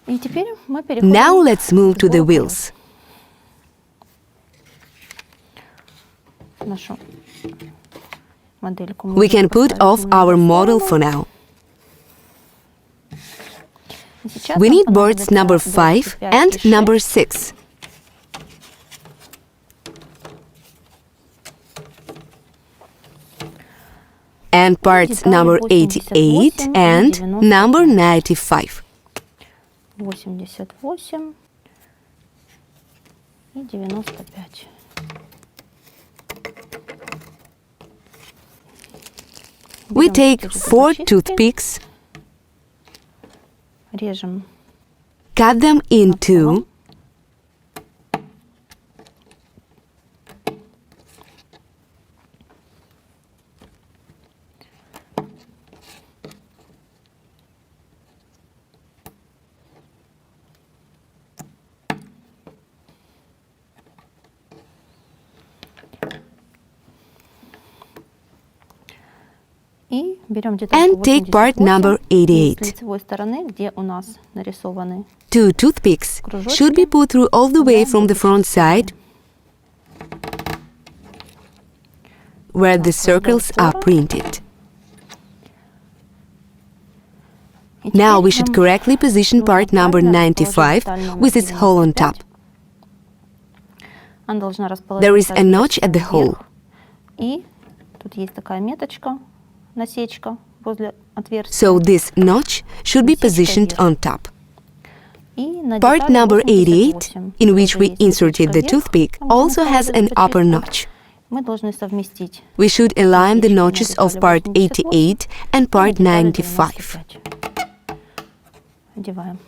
И теперь мы переходим Now let's move to the к wheels. нашу модельку. We can put off our model for now. We need boards number 5 and number 6. And parts number 88 and number 95. 88 и 95. We take 4 toothpicks, Режем cut them in two, и берем детальку and take part number 88 и с 88. лицевой стороны, где у нас нарисованы 2 toothpicks should be put through all the way from the front side, where the circles are printed. Now we should correctly position part number 95 with its hole on top. Она должна There is a notch at the hole. И тут есть такая меточка, насечка возле отверстия. So this notch should be positioned on top. И на Part детали number 88, 88, in which тоже we есть inserted the насечка toothpick, вверх, also has an upper точечка. notch. Мы должны совместить We should align the насечки на notches of детали part 88 88 and и part на детали 95. 95. Одеваем.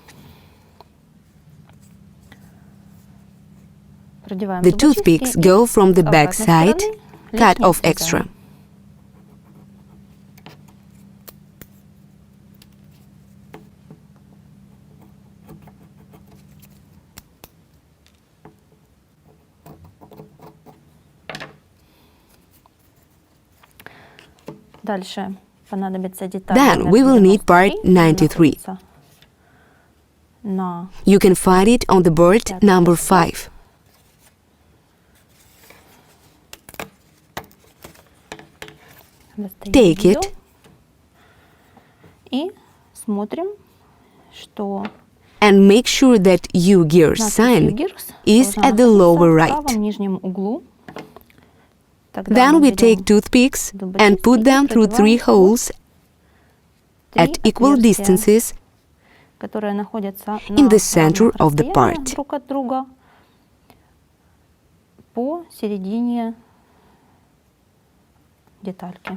Продеваем The зубочистки toothpicks и go from the с back обратной side, стороны cut лишнее off срезаем. extra. Дальше понадобится деталь. Then номер we will need part 93, 93. находится на You can find it on the board number 5. достаем Take её it и смотрим, что and make sure that Ugears надпись sign Ugears is должна at the lower находиться в right. правом нижнем углу. Тогда Then мы we берем take toothpicks зубочистки and put и them through 3 продеваем holes три at equal отверстия, distances которые находятся in на the center равных of the расстояниях part. друг от друга по середине детальки.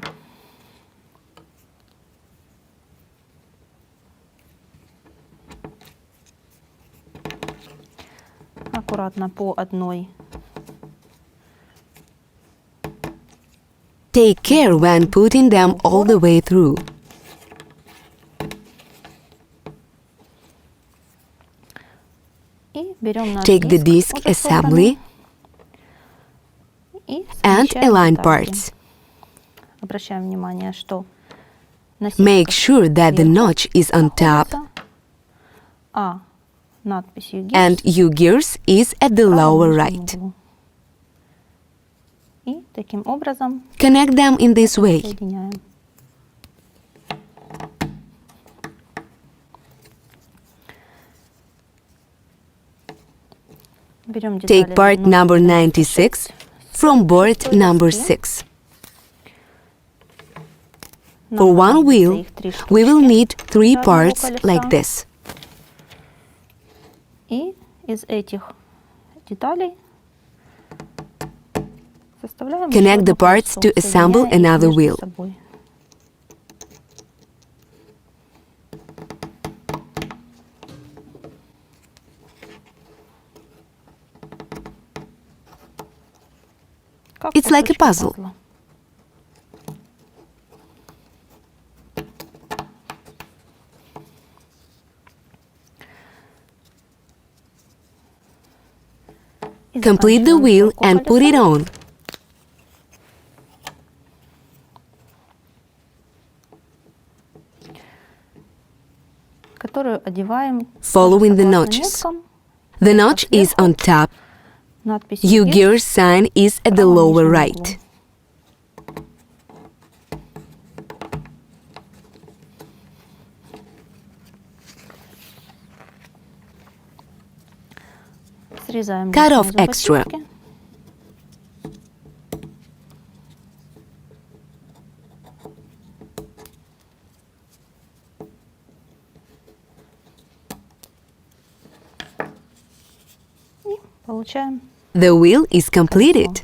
Аккуратно по одной. Take care when putting them all the way through. И берем наш Take the диск, disc уже assembly собранный, и and смещаем align детальки. parts. Обращаем внимание, что насечка Make sure that the сверху notch is on top находится, а надпись Ugears and Ugears is at the в правом lower нижнем right. углу. И таким образом Connect them in this way. соединяем. Берем детали Take part number 96 from board number 6. For one wheel, we will need 3 parts like this. И из этих деталей составляем Connect еще the одно parts колесо, to assemble соединяя их another между wheel. собой. Как It's like a кусочки puzzle. пазла. И Complete the заканчиваем wheel сборку and put it колеса. on. которую одеваем following the согласно notches. меткам. The notch is on top. Надпись Ugears sign is at the в правом lower нижнем right. углу. Срезаем Cut лишние off extra. зубочистки. И получаем. The wheel is completed.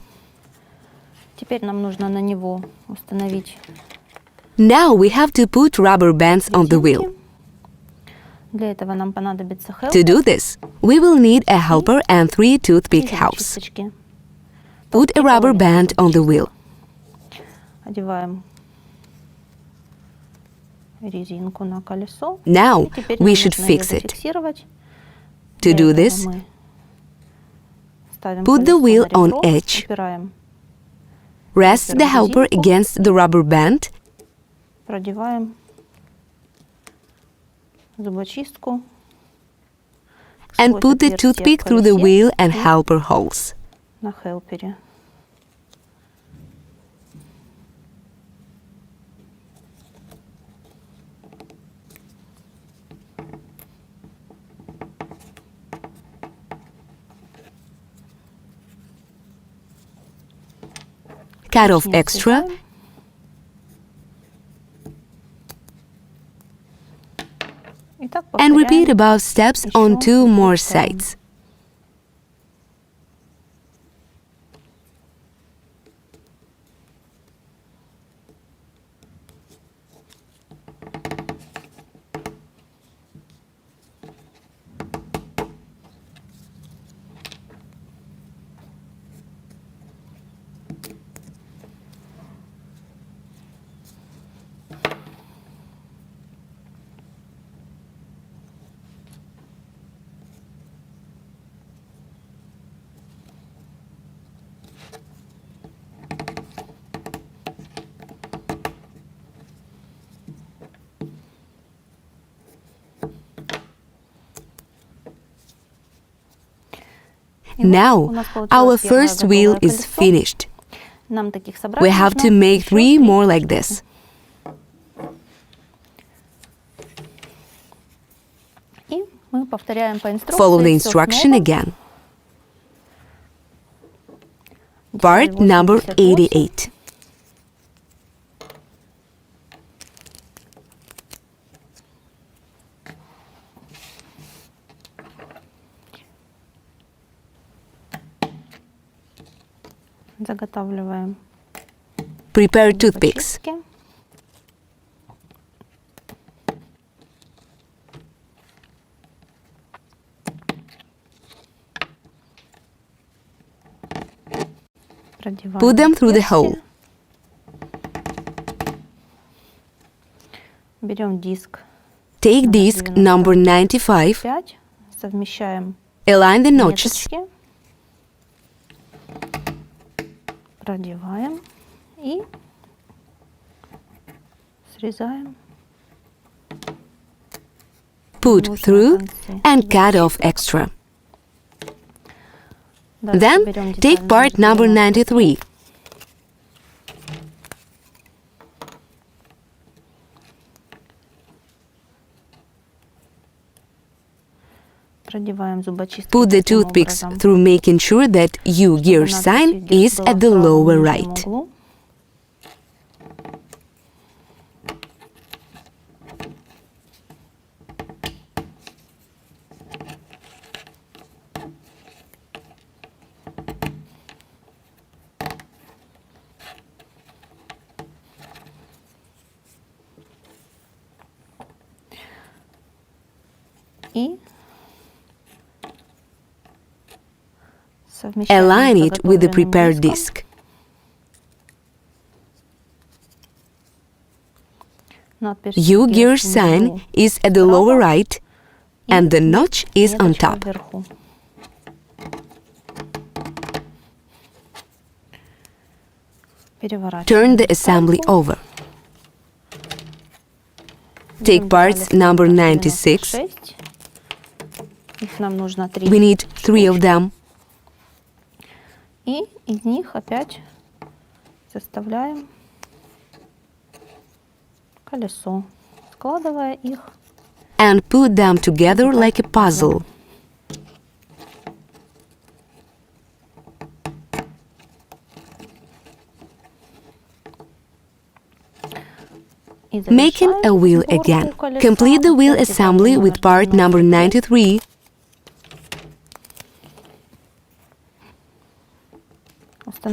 Теперь нам нужно на него установить Now we have to put rubber bands on the wheel. резинки. Для этого нам понадобится To helper do this, we will need a helper and 3 toothpick и holes. зубочисточки. Put a rubber band on the wheel. Одеваем резинку на колесо. Now И теперь we нам should нужно её fix it. зафиксировать. To Для do этого this, мы ставим put the колесо wheel на on ребро, edge. упираем, rest the helper резинку. against the rubber band, продеваем зубочистку and сквозь put the отверстие в toothpick through the колесе wheel and и helper holes. на хелпере. Cut off Лишнее extra срезаем. И так and repeat повторяем. above steps on Еще 2 more двух сторон. sides. И вот Now, у нас получилось our первое first wheel готовое is колесо. finished. Нам таких собрать We have to нужно make еще 3 3 more like штуки. this. И мы повторяем по инструкции. Follow the всё instruction снова. again. Деталь Part number 88. 88. Заготавливаем Prepare toothpicks. зубочистки. Продеваем Put them through the отверстие. hole. Берем диск Take disc number 95, 5, совмещаем align the notches, меточки, продеваем и срезаем. put нужно through, на конце and cut off зубочисток. extra. Дальше Then берем take деталь part number 93. продеваем зубочисткой Put the таким toothpicks образом, through, making sure that Ugears чтобы sign надпись is была at в the правом lower нижнем right. углу. И совмещаем Align с it with the заготовленным prepared диском. disc. Надпись Ugears внизу sign is at the справа lower right, и and the notch is on меточка top. вверху. Turn Переворачиваем the assembly детальку. over. Take parts number 96. Их нам нужно 3. We need 3 of them. И из них опять составляем колесо, складывая их. And put them together like a puzzle. Making a wheel again. Complete the wheel assembly with part number 93.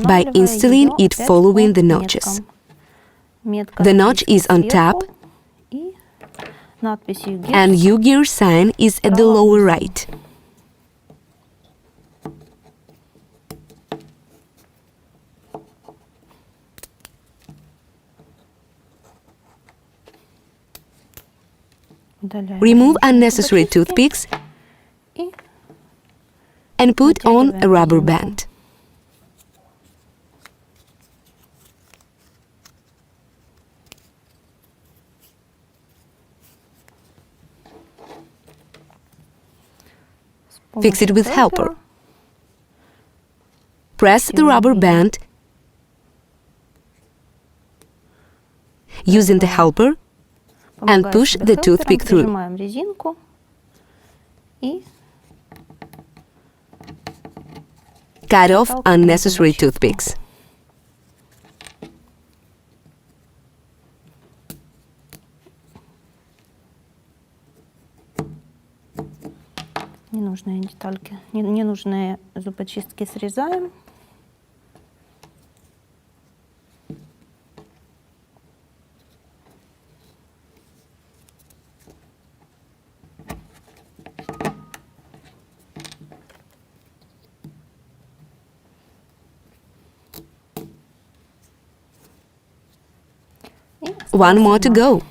By installing it following the notches. The notch is on top, and Ugears sign is at the lower right. Remove unnecessary toothpicks and put on a rubber band. Fix it with helper. Press the rubber band using the helper and push the toothpick through. Cut off unnecessary toothpicks. Ненужные детальки, ненужные зубочистки срезаем. One more to go.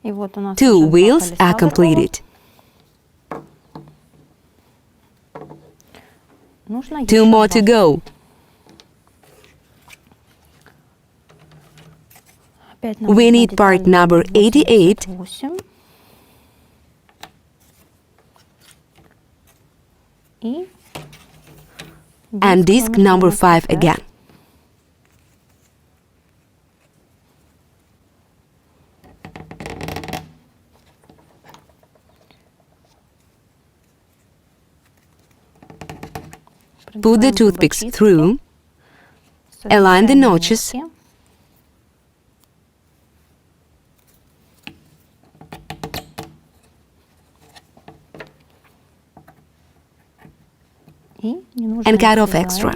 И вот у нас 2 wheels are completed. 2 more to go. We need part number 88 and disc number 5 again. Put the toothpicks through, align the notches, and cut off extra.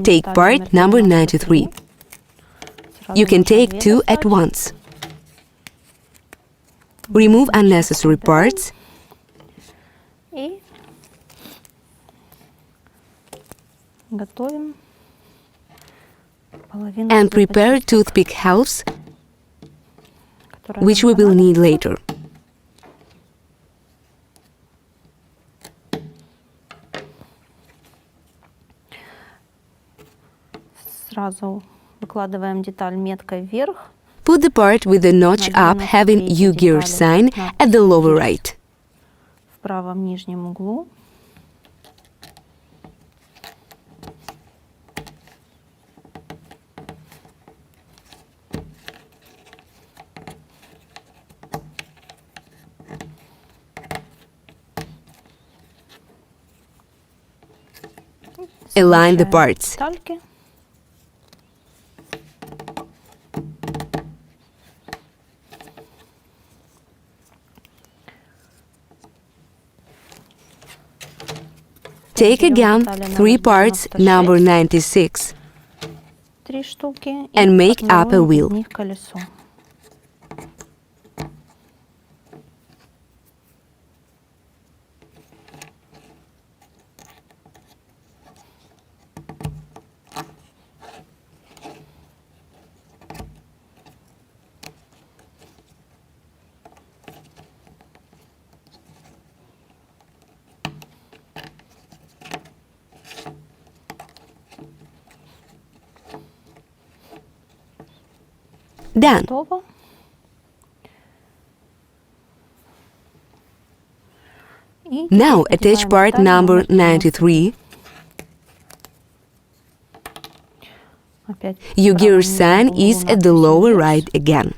Take part number 93. You can take 2 at once. Remove unnecessary parts and prepare toothpick halves, which we will need later. Сразу выкладываем деталь меткой вверх. Put the part with the notch up having Ugears sign at the lower right. В правом нижнем углу. Align the parts. Детальки. Take again 3 parts number 96 3 штуки, and make up a формируем wheel. из них колесо. Done. Готово. И Now теперь attach одеваем part деталь number номер 93. Опять Ugears в sign правом нижнем is углу at the надпись lower Ugears. right again.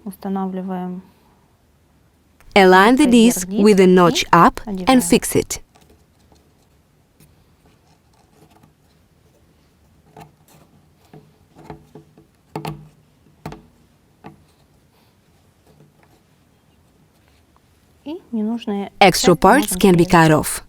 Устанавливаем Align the вверх disc with the notch и up and одеваем. fix it. И ненужные Extra части parts можем can be срезать. cut off.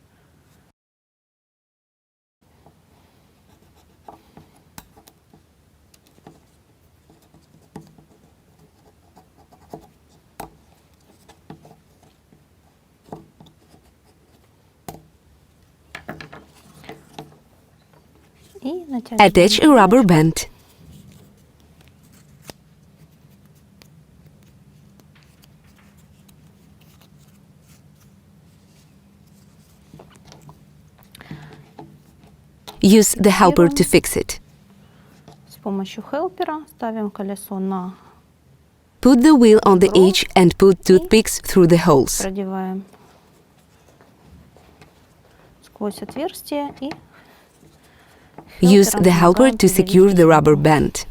И натягиваем Attach a rubber band. Use the helper to fix it. С помощью хелпера ставим колесо на, Put the wheel on the edge and put toothpicks through the holes. продеваем сквозь отверстие и Use хелпером the helper помогаем to secure придавить the rubber резинку. band.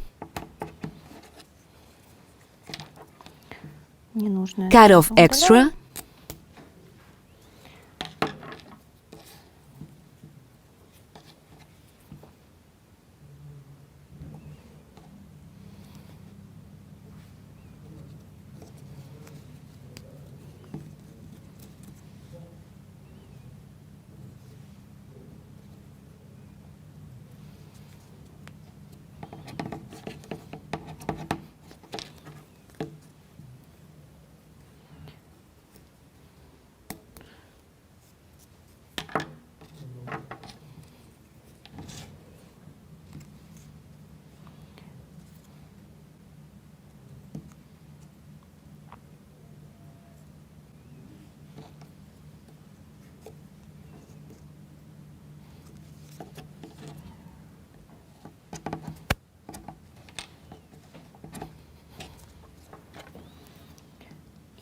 Ненужное Cut off удаляем. extra.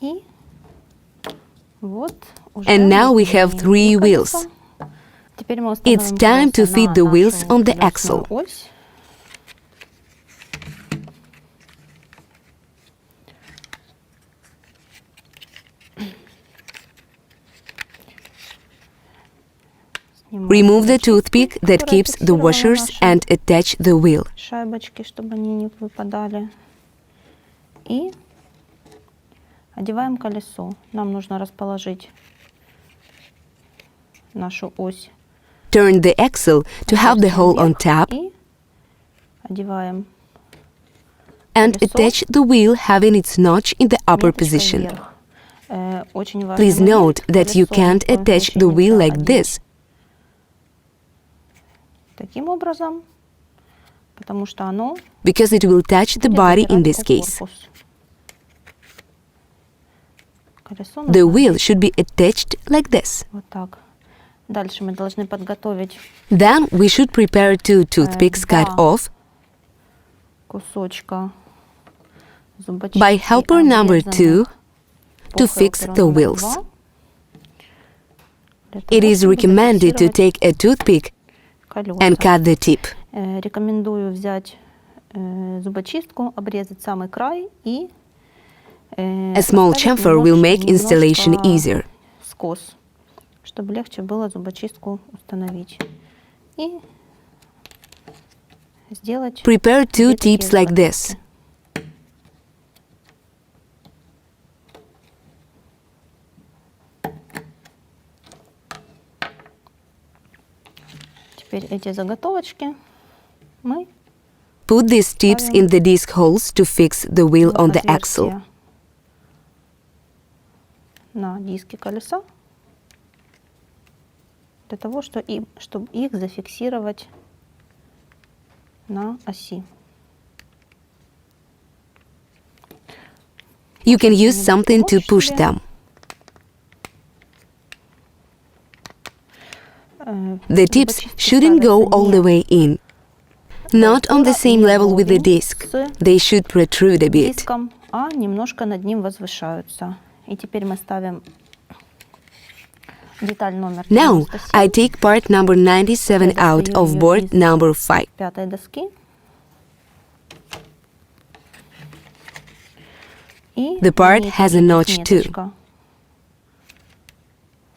И вот уже And now we мы have заменили 3 wheels. колесо. Теперь мы It's установим time to колеса fit на the wheels нашу on the колесную axle. ось. Снимаем Remove the ручки, toothpick that которые keeps the фиксированы washers наши and attach the wheel. шайбочки, чтобы они не выпадали. И одеваем колесо. Нам нужно расположить нашу ось. Turn the axle to have the hole on top И одеваем and колесо attach the wheel having its notch in the upper меточкой position. вверх. Очень важный Please момент. note that you Колесо can't ни в коем attach the случае wheel нельзя like одеть this, таким образом, потому что оно because it will touch the будет body in запирать this case. корпус. Колесо The нужно wheel should be attached like this. вот так. Дальше мы должны подготовить Then we should prepare 2 toothpicks cut два off кусочка зубочистки, by helper number 2 обрезанных по to fix хелперу the номер wheels. 2, для It того, is чтобы recommended to зафиксировать take a toothpick колеса. and cut the tip. Рекомендую взять зубочистку, обрезать самый край и A small оставить chamfer will make немножечко installation easier. скос, чтобы легче было зубочистку установить. И сделать Prepare 2 две такие tips like this. зубочистки. Теперь эти заготовочки мы Put these tips in the disc holes to fix the wheel в on the axle. отверстие на диске колеса для того, чтобы их зафиксировать на оси. You can use something to push them. The tips shouldn't go all the way in. not on the same level with the disc. They should protrude a bit. Диском, а немножко над ним возвышаются. И теперь мы ставим деталь номер Now, 97 I take part number 97 out of board number 5. пятой доски. И The part на ней has a тоже notch есть too. меточка.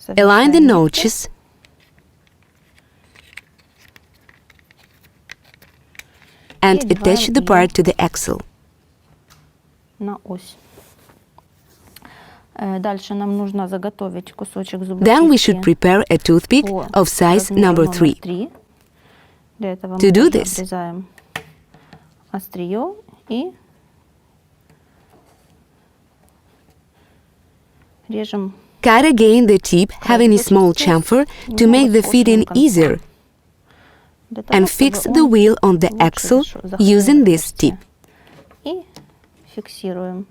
Align the Совмещаем notches and И attach the одеваем part to the axle. на ось. Дальше нам нужно заготовить кусочек Then we should зубочистки prepare a toothpick по of size размеру number номер 3. 3. Для этого To мы do тоже this, обрезаем острие и режем cut again the tip having a small chamfer to make the fitting easier для того, and чтобы fix он the wheel on the лучше axle заходил using в this отверстие. tip. И фиксируем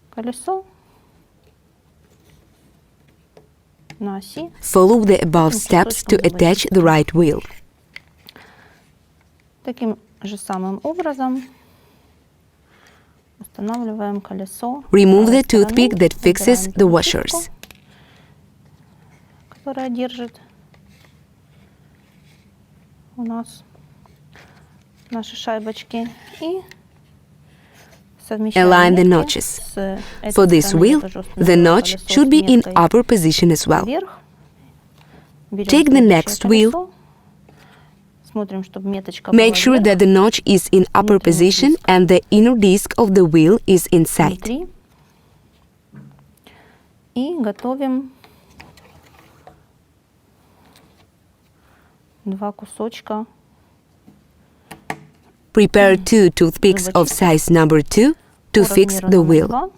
колесо на оси. Follow the above steps to attach the right wheel. Таким же самым образом устанавливаем колесо. Remove the с правой toothpick стороны, that fixes убираем the зубочистку, washers. которая держит у нас наши шайбочки, и совмещаем Align the метки. notches. С этой For this стороны я wheel, тоже the установила notch колесо should с be in меткой upper position as well. вверх. Берем Take the следующее next wheel. колесо. Смотрим, чтобы меточка была Make sure вверх, that the notch is in upper внутренний position диск and the inner disc of the wheel is inside. внутри. И готовим два кусочка Prepare 2 toothpicks of size number 2 to по fix размеру the номер wheel. 2.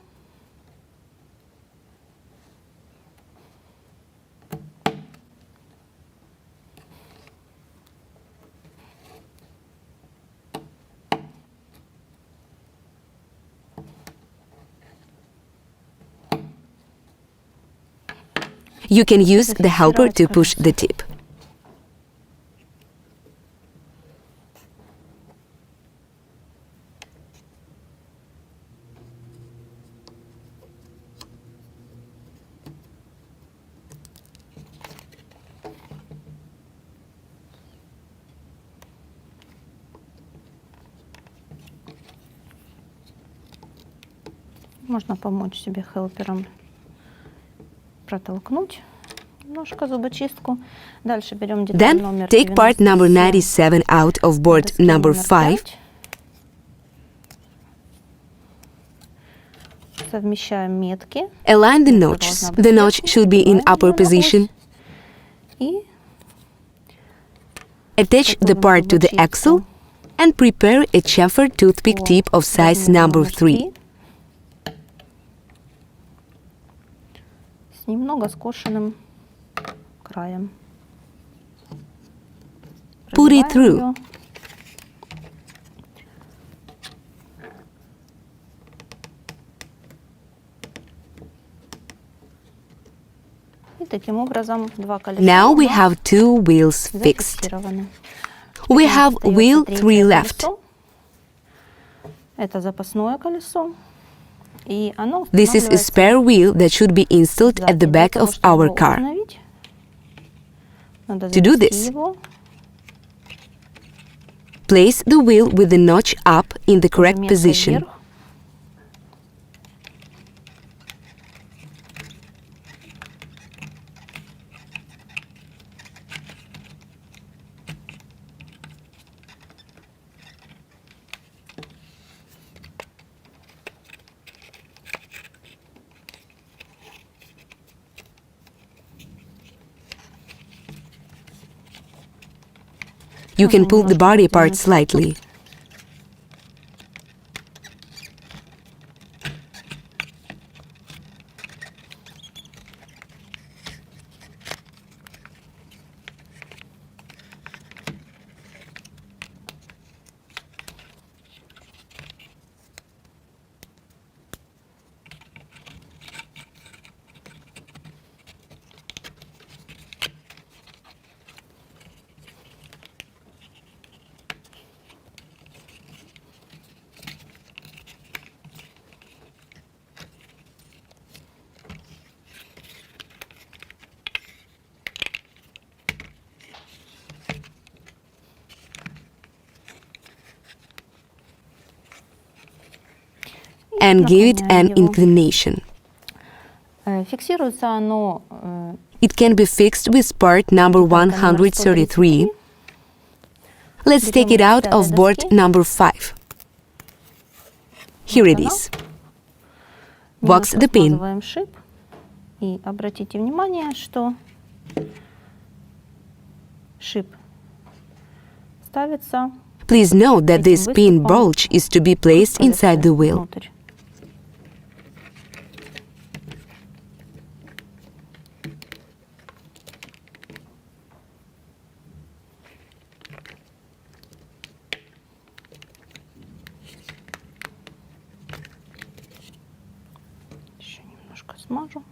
You can use the helper to push the tip. Можно помочь себе хелпером протолкнуть немножко зубочистку. Дальше берем деталь Then номер take part number 97 97 out of board доски number номер 5. 5. Совмещаем метки. Align the notches. The notch should be in upper position. И Attach the part to the axle and prepare a chamfer toothpick tip of size number 3. с немного скошенным краем. Put it Пробиваем through. её. И таким образом два колеса Now у we нас have 2 wheels fixed. зафиксированы. We Теперь have остаётся wheel третье 3 left. колесо. Это запасное колесо. И оно This is a устанавливается spare wheel that should be installed at сзади. the Для back того, of чтобы our его car. установить, надо To do завести this, его. Place the wheel with the notch up in the correct меткой position. вверх. You can pull the body apart slightly. and give it an Наклоняем его. inclination. Фиксируется оно It can be fixed with part number 133. Let's take it out of board number 5. Here it is. Box the pin. Смазываем шип. И обратите внимание, что шип ставится Please note that this pin bulge is to be placed inside the wheel. внутрь. Еще немножко смажу.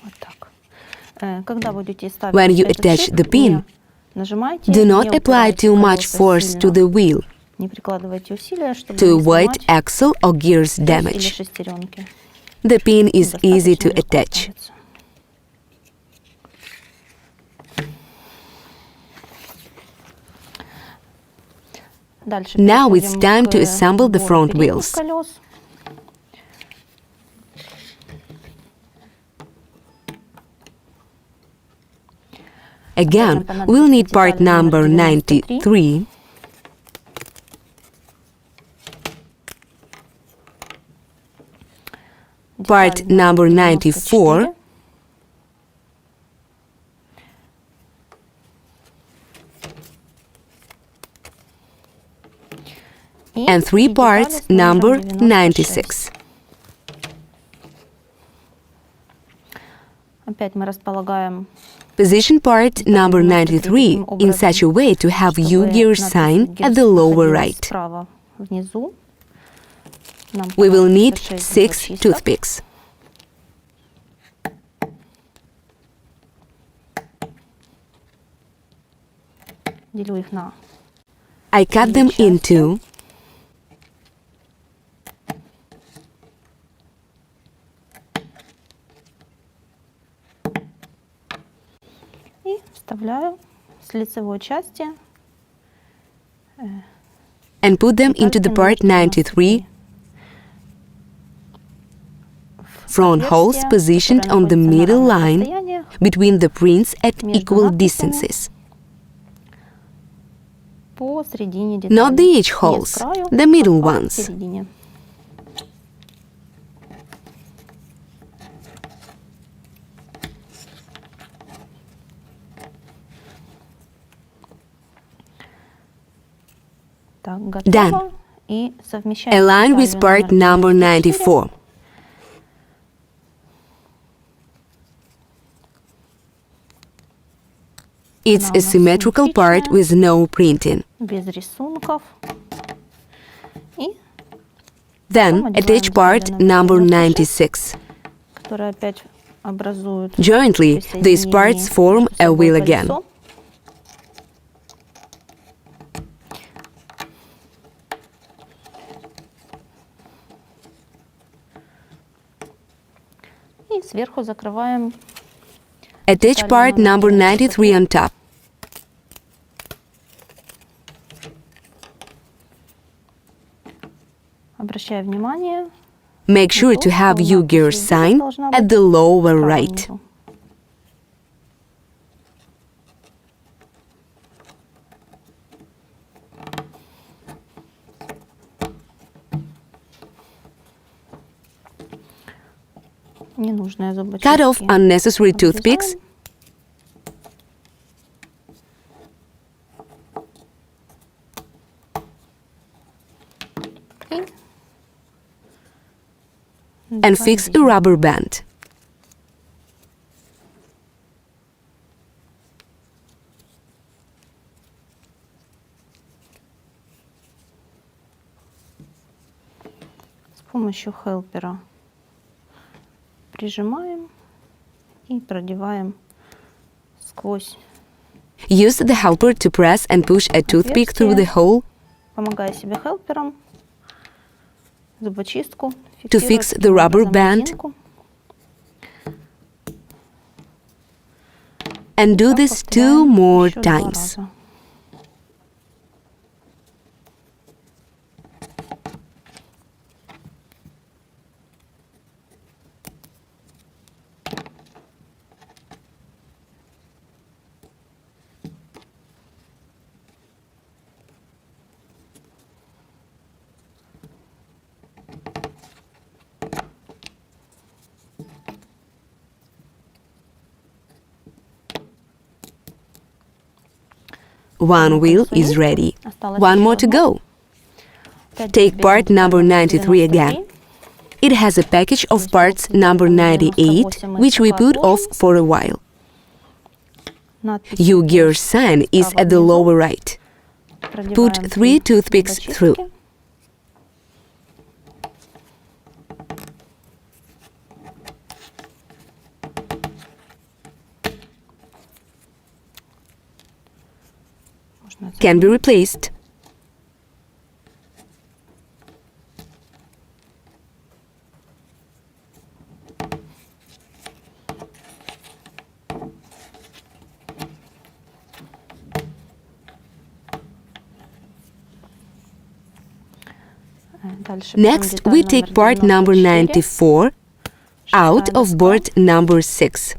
Вот так. Когда будете ставить When you этот attach шип, the pin, не нажимайте, Do не not apply упирайте too much колеса force to сильно. the wheel Не прикладывайте усилия, чтобы to не avoid сломать axle or gears ось или damage. шестеренки. The pin is easy to Достаточно легко attach. ставится. Дальше Now it's переходим time to к assemble the сбору front передних wheels. колес. Again, we'll need part number 93, part Деталь number 94, 94, и and 3 детали parts с номером number 96. 96. Опять мы располагаем Position part number 93 in such a way to have Ugears sign at the lower right. Справа внизу. Нам We will need понадобится 6 зубочисток. toothpicks. Делю их на I cut them in two. и вставляю с лицевой части And put them into the part 93 front holes positioned on the middle line between the prints at equal distances. посередине детали. Not the edge Не с holes, краю, the middle а ones. посередине. Так, готово. Done. И совмещаем Align with деталью part номер number 94. 94. It's a symmetrical part with no printing. Без рисунков. И Then attach part number 96. которые опять образуют Jointly, these parts form a wheel again. колесо. И сверху закрываем. Attach part number 93 on top. Обращаю внимание. Make sure to have Ugears sign at the lower right. Ненужные зубочистки. Cut off unnecessary toothpicks. And fix a rubber band. С помощью хелпера прижимаем и продеваем сквозь. Use the helper to press and push a toothpick through the hole Помогая себе хелпером, зубочистку, to fix the rubber band. And do this 2 more times. One wheel is ready. One more to go. Take part number 93 again. It has a package of parts number 98, which we put off for a while. Ugears sign is at the lower right. Put 3 toothpicks through. Can be replaced. Next, we take part number 94 out of board number 6.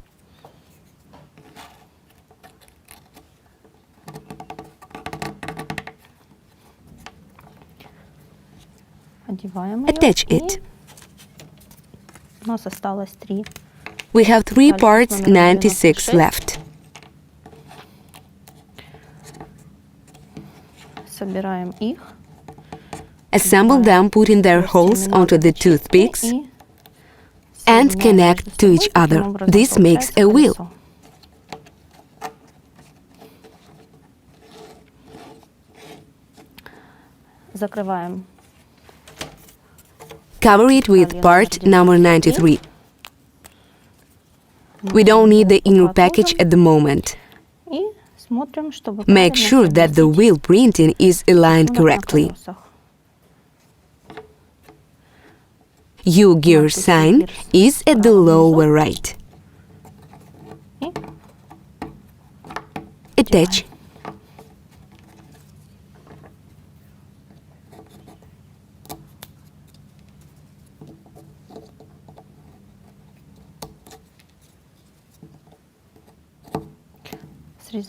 Attach it. We have 3 parts 96 left. Assemble them, putting their holes onto the toothpicks and connect to each other. This makes a wheel. Cover it with part number 93. We don't need the inner package at the moment. Make sure that the wheel printing is aligned correctly. Ugears sign is at the lower right. Attach.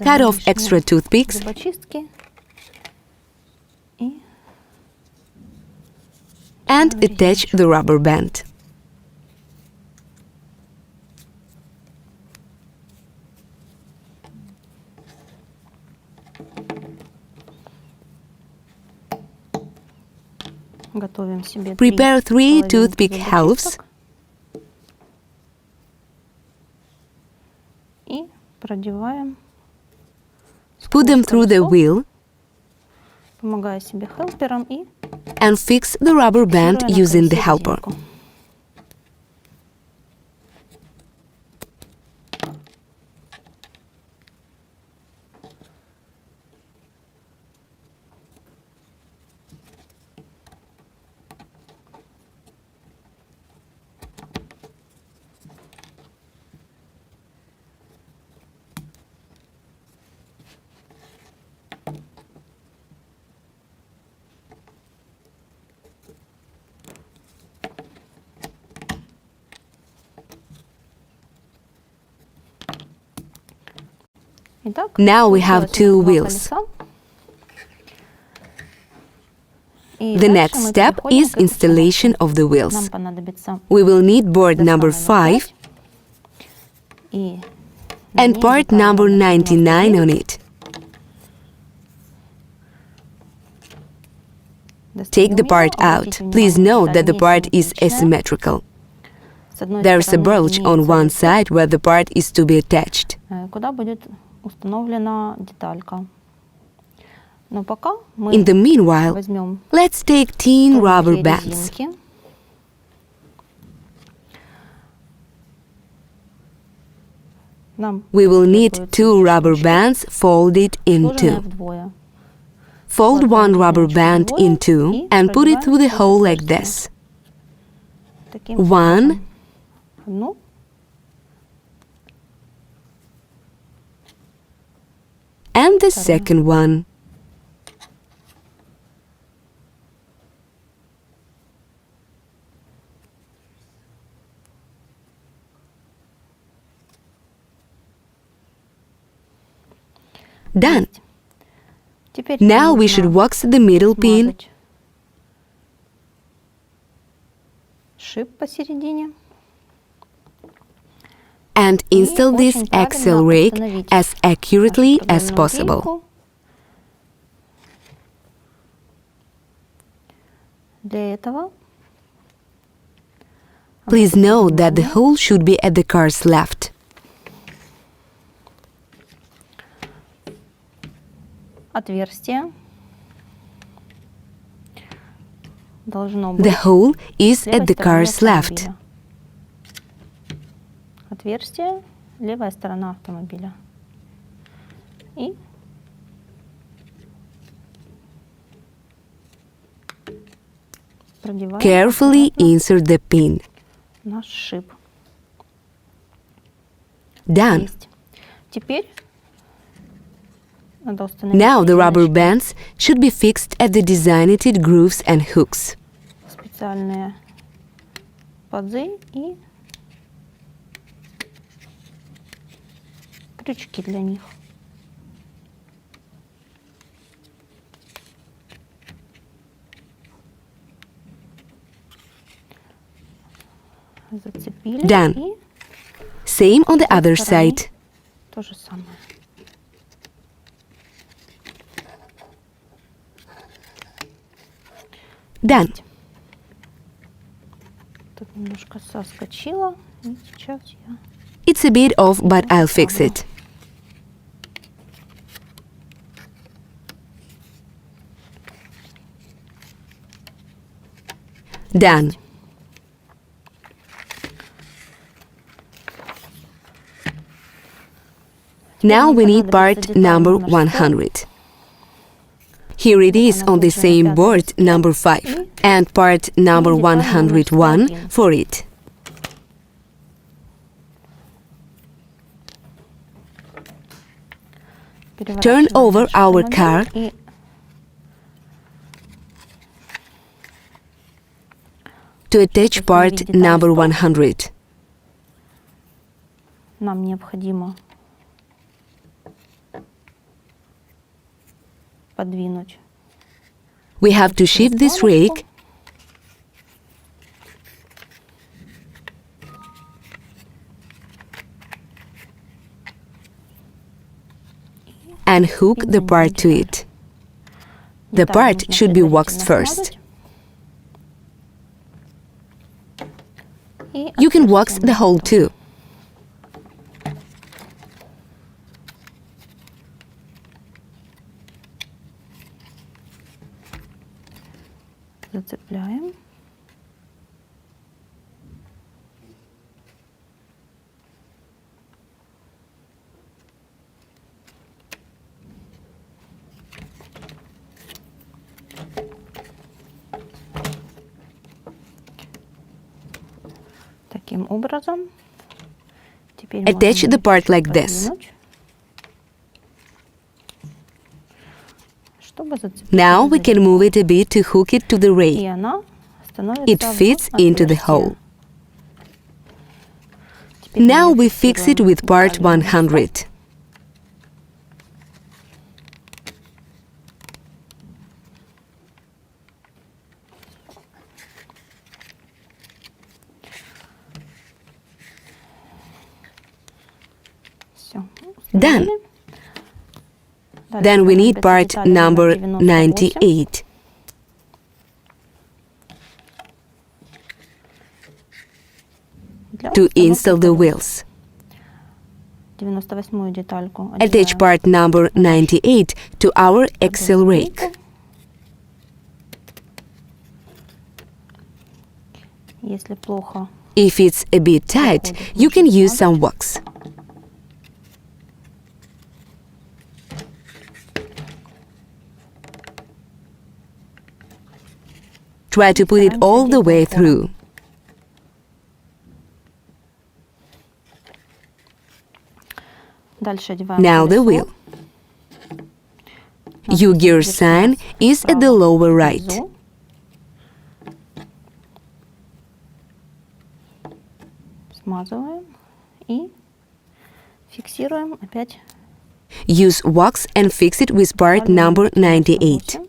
Cut off extra toothpicks and attach the rubber band. Prepare 3 toothpick halves put them through the wheel and fix the rubber band using the helper. Now we have 2 wheels. The next step is installation of the wheels. We will need board number 5 and part number 99 on it. Take the part out. Please note that the part is asymmetrical. There's a bulge on one side where the part is to be attached. In the meanwhile, let's take 10 rubber bands. Нам We will need требуется 2 rubber штучек, bands folded in сложенная 2. вдвое. Fold one rubber Складываем band вдвое in 2 и and put it продеваем through the сквозь hole like отверстие. this. Таким One. образом. Одну. And the second one. Done. Теперь Now нам we should нужно wax the middle pin смазать шип посередине. and install this очень правильно axle rake установить as accurately нашу as продольную possible. рейку. Для этого Please note that the hole should be at the car's left. отверстие должно The быть hole is с левой at the стороны car's left. автомобиля. Отверстие, левая сторона автомобиля. И продеваем Carefully аккуратно insert the pin. наш шип. Done. Есть. Теперь надо установить Now the rubber резиночки, bands should be fixed at the designated grooves and hooks. специальные пазы и крючки для них. Зацепили. Done. И Same on the other стороны side. то же самое. Done. Тут немножко соскочила. И сейчас я... It's a bit off, but I'll fix it. Done. Now we need part number 100. Here it is on the same board, number 5, and part number 101 for it. Turn over our car И to attach part number 100. нам необходимо подвинуть We have to shift this rake and hook the part to it. The part should be waxed first. You can wax the hole too. Зацепляем. Таким образом. Теперь Attach можно the part like this. подвинуть, чтобы зацепить Now we can move it a bit to hook it to the И rake. она становится It fits в into the отверстие. hole. Теперь Now мы we fix it фиксируем with part правильное место. 100. Всё, Done. установили. Дальше Then we need понадобятся part детали number номер 98. 98. Для To установки install the колес. wheels. 98-ю детальку Attach одеваем part number 98 to our axle rake. рейку. Если плохо, If it's a bit tight, you can use some wax. Try to put it all the way through. Now the wheel. Ugears sign is at the lower right. Смазываем и фиксируем опять. Use wax and fix it with part number 98.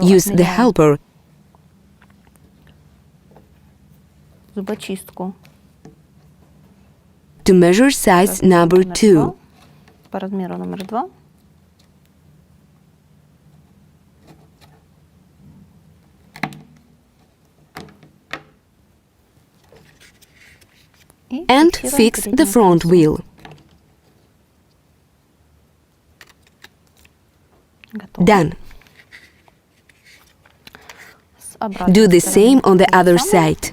Use the helper Зубочистку to measure size number 2. по размеру номер 2. And fix the front wheel. Done. Do the same on the other side.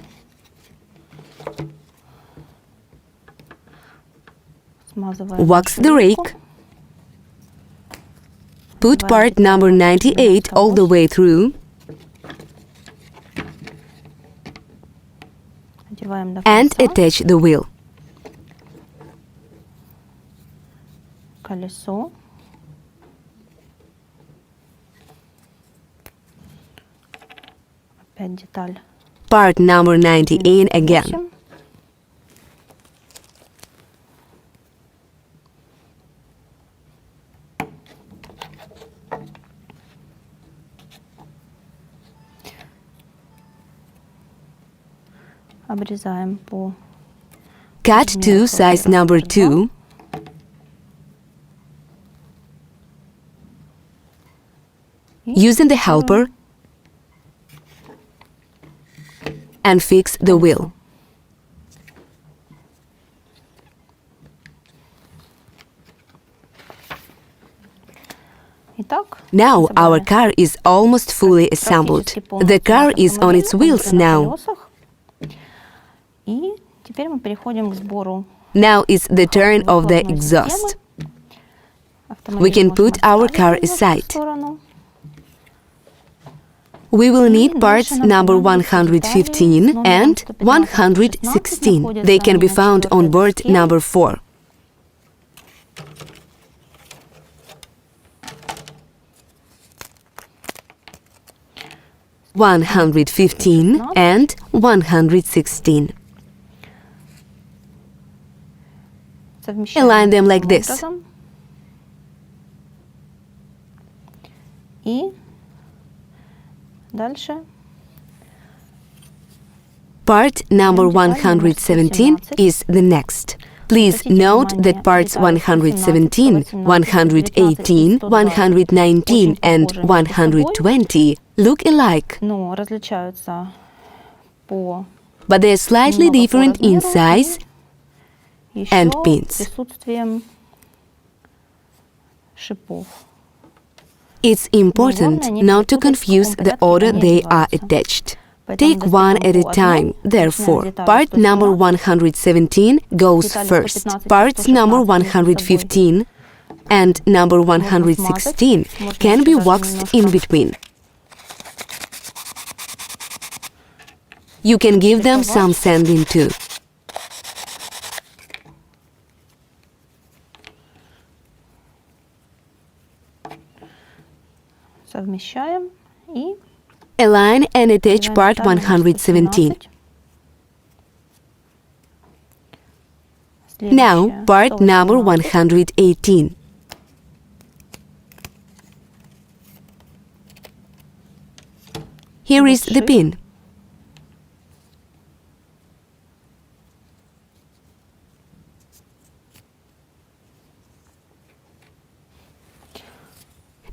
Wax the rake. Put part number 98 all the way through. And attach the wheel. Колесо. Опять деталь. Part number 98 again. Обрезаем по Cut to size number 2. Using the helper and fix the wheel. Now our car is almost fully assembled. The car is on its wheels now. И теперь мы переходим к сбору. Now it's the turn of the exhaust. We can put our car aside. We will need parts number 115 and 116. They can be found on board number 4. (115) and 116. Align them like this. И дальше. Part number 117 is the next. Please note that parts 117, 118, 119 and 120 look alike, Но различаются по but they are slightly different in size and pins. присутствием шипов. It's important not to confuse the order they are attached. Take one at a time. Therefore, part number 117 goes first. Parts number 115 and number 116 can be waxed in between. You can give them some sanding too. Совмещаем и Align and attach part 117. Now, part number 118. Here is the pin.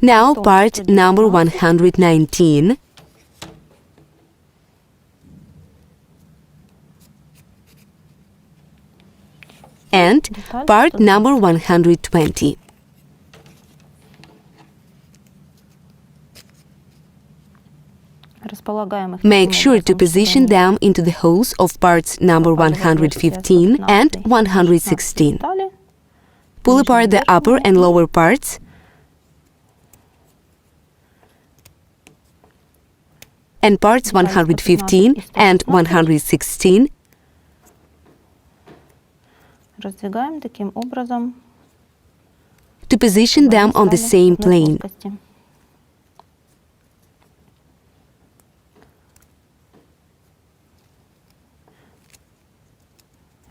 Now, part number 119. And part number 120. Make sure to position them into the holes of parts number 115 and 116. Pull apart the upper and lower parts. And parts 115 and 116. Раздвигаем таким образом. To position them on the same plane.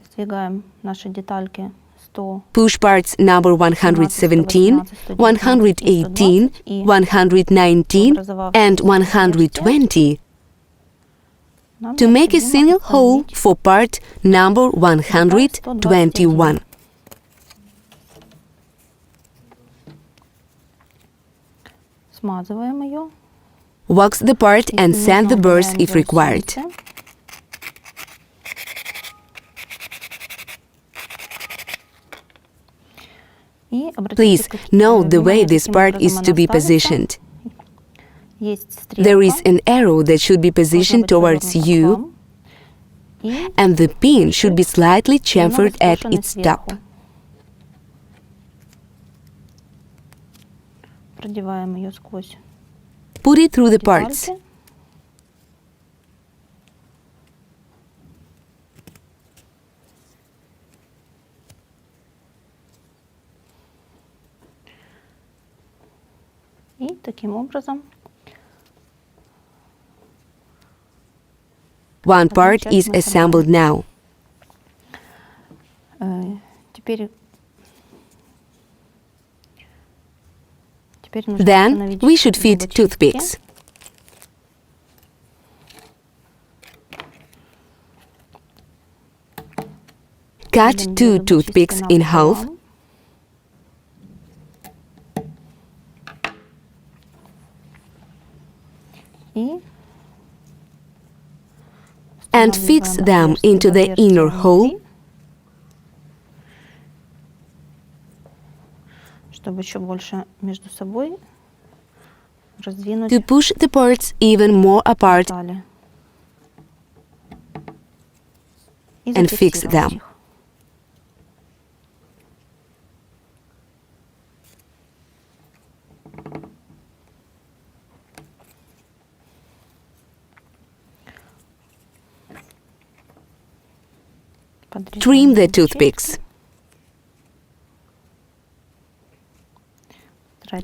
Сдвигаем наши детальки 100. Push parts number 117, 118, 119 and 120 to make a single hole for part number 121. Смазываем ее. Wax the part and sand the burrs if required. Please note the way this part is to be positioned. There is an arrow that should be positioned towards you, and the pin should be slightly chamfered at its top. Продеваем ее сквозь. Put it through the parts. И таким образом One part is assembled now. теперь Then we should fit toothpicks. Cut 2 toothpicks in half. And fix them into the inner hole. Чтобы еще больше между собой раздвинуть to push the parts even more apart детали. and fix them. Их. Trim the toothpicks.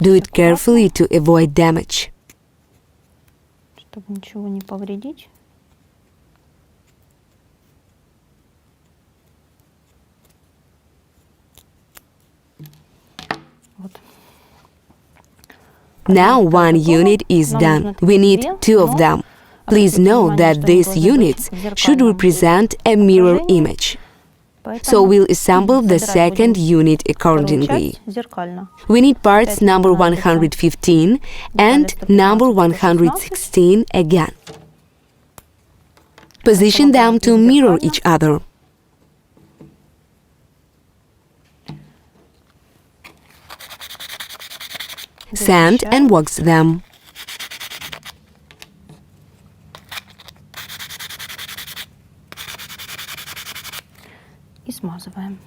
Do it carefully to avoid damage. Чтобы ничего не повредить. Вот. Now one unit is done. We need 2 of them. Please note that these units should represent a mirror image. So we'll assemble the second unit accordingly. We need parts number 115 and number 116 again. Position them to mirror each other. Sand and wax them. И смазываем.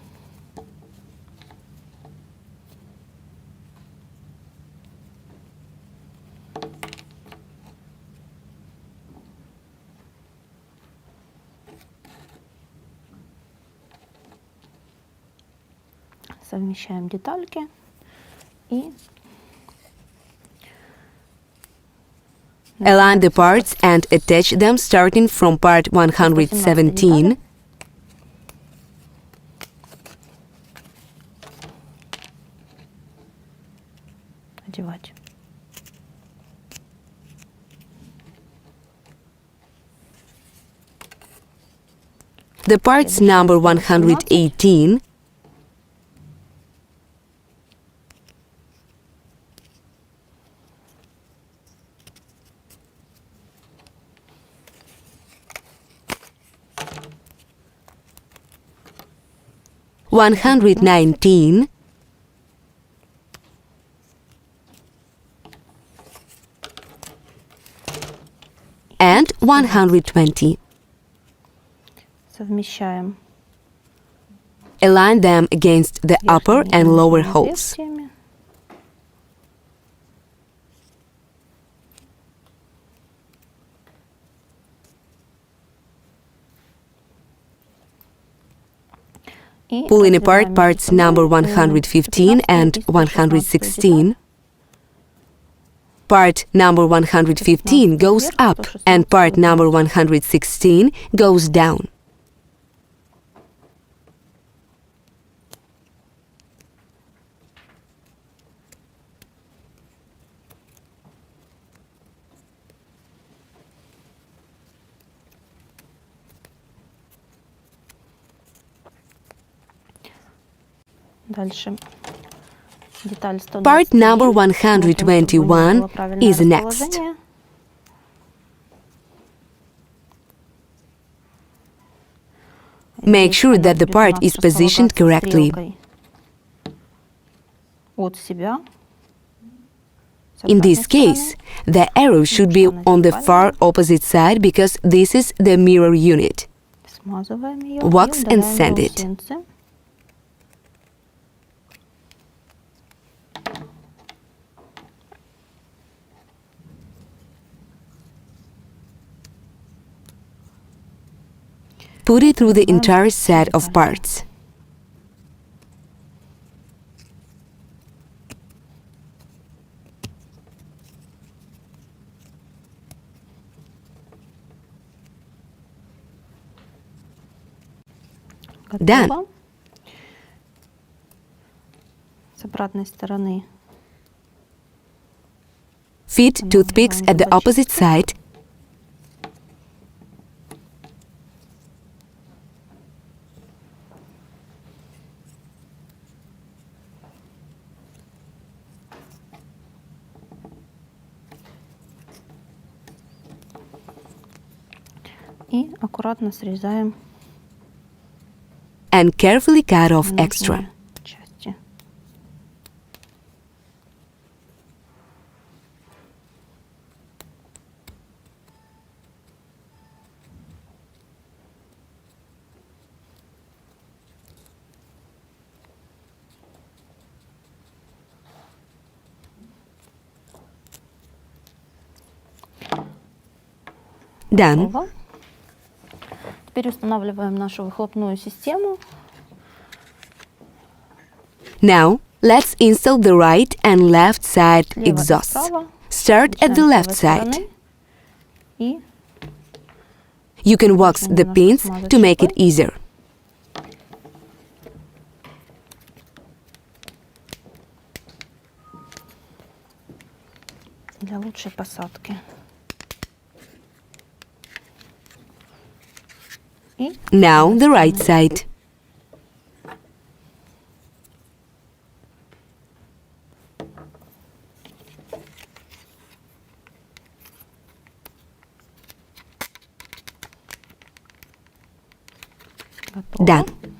Совмещаем детальки и Align the parts and attach them starting from part 117. одевать. The parts number 118 119 and 120. Совмещаем. Align them against the upper and lower holes. Pulling apart parts number 115 and 116, part number 115 goes up and part number 116 goes down. Part number 121 is next. Make sure that the part is positioned correctly. In this case, the arrow should be on the far opposite side because this is the mirror unit. Wax and sand it. Put it through the entire set of parts. Done. Fit toothpicks at the opposite side. И аккуратно срезаем and carefully cut off extra. части. Done. Теперь устанавливаем нашу выхлопную систему. Now, let's install the right and left side exhausts. Start at the left side. И You can wax the pins to make it easier. для лучшей посадки. И Now the right side. готово. Done.